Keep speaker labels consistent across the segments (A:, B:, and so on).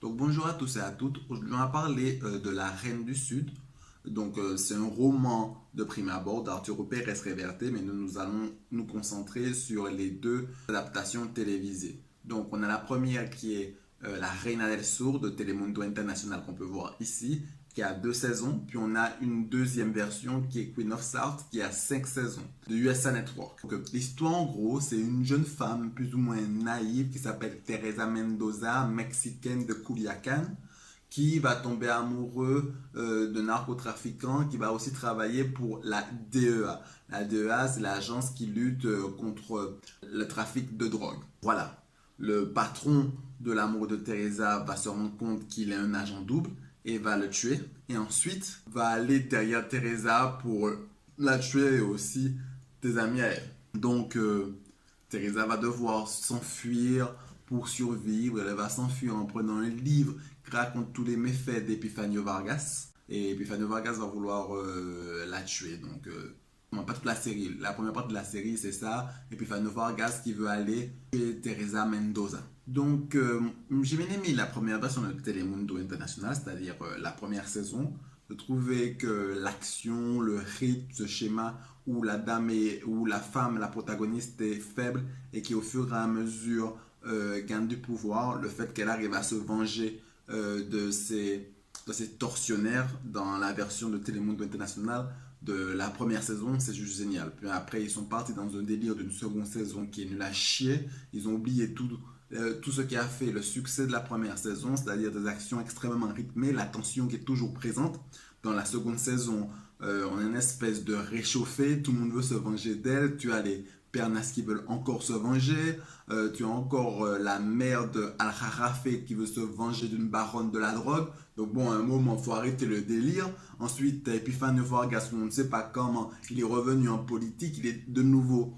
A: Donc bonjour à tous et à toutes. Aujourd'hui on va parler de La Reine du Sud. C'est un roman de prime abord d'Arturo Pérez Reverte, mais nous allons nous concentrer sur les deux adaptations télévisées. Donc on a la première qui est La Reina del Sur de Telemundo International qu'on peut voir ici, qui a 2 saisons. Puis on a une deuxième version qui est Queen of South qui a 5 saisons de USA Network. L'histoire en gros, c'est une jeune femme plus ou moins naïve qui s'appelle Teresa Mendoza, mexicaine de Culiacán, qui va tomber amoureux de narcotrafiquants, qui va aussi travailler pour la DEA. La DEA, c'est l'agence qui lutte contre le trafic de drogue. Voilà. Le patron de l'amour de Teresa va se rendre compte qu'il est un agent double et va le tuer. Et ensuite, va aller derrière Teresa pour la tuer et aussi des amis à elle. Teresa va devoir s'enfuir pour survivre. Elle va s'enfuir en prenant un livre qui raconte tous les méfaits d'Epifanio Vargas. Et Epifanio Vargas va vouloir la tuer. Pas toute la série. La première partie de la série, c'est ça. Epifanio Vargas qui veut aller tuer Teresa Mendoza. J'ai bien aimé la première version de Telemundo International, c'est-à-dire la première saison. Je trouvais que l'action, le rythme, ce schéma où où la femme, la protagoniste est faible et qui au fur et à mesure gagne du pouvoir, le fait qu'elle arrive à se venger de ces tortionnaires dans la version de Telemundo International de la première saison, c'est juste génial. Puis après, ils sont partis dans un délire d'une seconde saison qui est nulle à chier. Ils ont oublié tout ce qui a fait le succès de la première saison, c'est-à-dire des actions extrêmement rythmées, la tension qui est toujours présente. Dans la seconde saison, on a une espèce de réchauffé, tout le monde veut se venger d'elle, tu as les Pernas qui veulent encore se venger, tu as encore la mère de Al-Jarafe qui veut se venger d'une baronne de la drogue. Donc bon, à un moment, il faut arrêter le délire. Ensuite, Epifanio Vargas, on ne sait pas comment, il est revenu en politique, il est de nouveau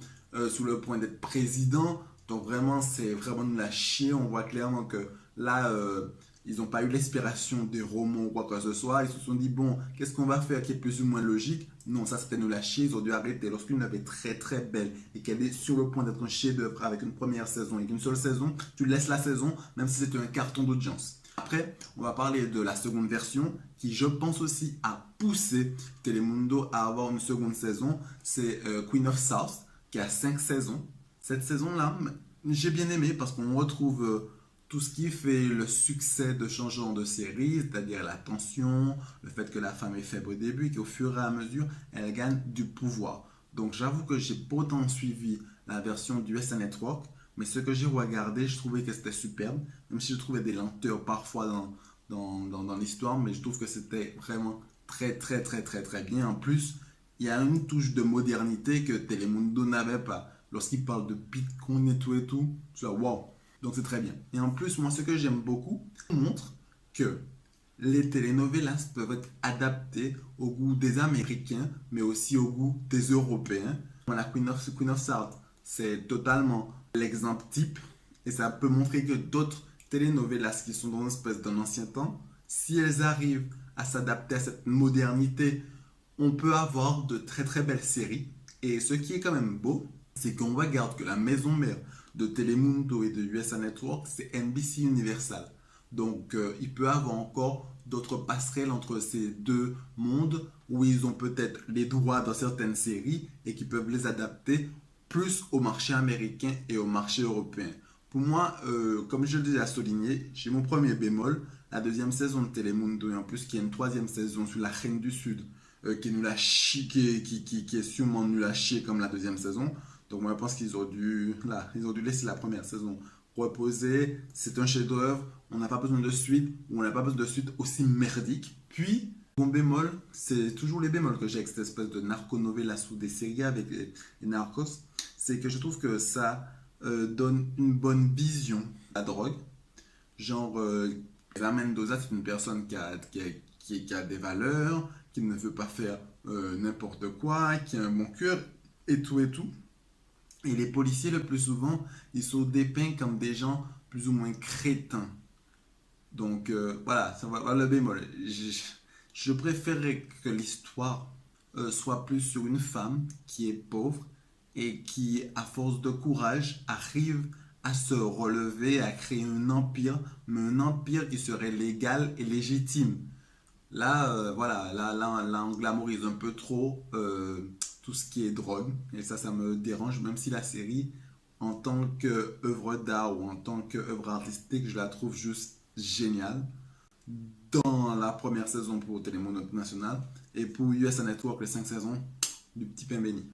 A: sous le point d'être président. Donc vraiment, c'est vraiment de la chier. On voit clairement que là, ils n'ont pas eu l'inspiration des romans ou quoi que ce soit. Ils se sont dit, bon, qu'est-ce qu'on va faire qui est plus ou moins logique? Non, ça c'était de la chier. Ils ont dû arrêter. Lorsqu'une est très très belle et qu'elle est sur le point d'être un chef-d'œuvre avec une première saison et qu'une seule saison, tu laisses la saison, même si c'est un carton d'audience. Après, on va parler de la seconde version qui, je pense aussi, a poussé Telemundo à avoir une seconde saison. C'est Queen of South qui a 5 saisons. Cette saison-là, j'ai bien aimé parce qu'on retrouve tout ce qui fait le succès de ce genre de série, c'est-à-dire la tension, le fait que la femme est faible au début et qu'au fur et à mesure, elle gagne du pouvoir. Donc j'avoue que j'ai pas autant suivi la version du USA Network, mais ce que j'ai regardé, je trouvais que c'était superbe, même si je trouvais des lenteurs parfois dans l'histoire, mais je trouve que c'était vraiment très très très très très bien. En plus, il y a une touche de modernité que Telemundo n'avait pas. Lorsqu'il parle de Bitcoin et tout, tu vois, wow. Donc c'est très bien. Et en plus, moi, ce que j'aime beaucoup, ça montre que les telenovelas peuvent être adaptées au goût des Américains, mais aussi au goût des Européens. La Queen of South, c'est totalement l'exemple type. Et ça peut montrer que d'autres telenovelas qui sont dans une espèce d'un ancien temps, si elles arrivent à s'adapter à cette modernité, on peut avoir de très très belles séries. Et ce qui est quand même beau, c'est qu'on regarde que la maison mère de Telemundo et de USA Network, c'est NBC Universal. Il peut y avoir encore d'autres passerelles entre ces deux mondes où ils ont peut-être les droits dans certaines séries et qui peuvent les adapter plus au marché américain et au marché européen. Pour moi, comme je l'ai déjà souligné, j'ai mon premier bémol, la deuxième saison de Telemundo et en plus qu'il y a une troisième saison sur la Reine du Sud qui est nul à chier, qui est sûrement nul à chier comme la deuxième saison. Donc moi je pense qu'ils ont dû laisser la première saison reposer. C'est un chef-d'œuvre, on n'a pas besoin de suite, ou on n'a pas besoin de suite aussi merdique. Puis, mon bémol, c'est toujours les bémols que j'ai avec cette espèce de narco-novela sous des séries avec les narcos, c'est que je trouve que ça donne une bonne vision de la drogue. Genre, Eva Mendoza, c'est une personne qui a des valeurs, qui ne veut pas faire n'importe quoi, qui a un bon cœur, et tout et tout. Et les policiers, le plus souvent, ils sont dépeints comme des gens plus ou moins crétins. Voilà, ça va le bémol. Je préférerais que l'histoire soit plus sur une femme qui est pauvre et qui, à force de courage, arrive à se relever, à créer un empire, mais un empire qui serait légal et légitime. Là, là, on glamourise un peu trop tout ce qui est drogue, et ça me dérange, même si la série, en tant qu'œuvre d'art ou en tant qu'œuvre artistique, je la trouve juste géniale. Dans la première saison pour Télémon National, et pour USA Network, les 5 saisons, du petit pain béni.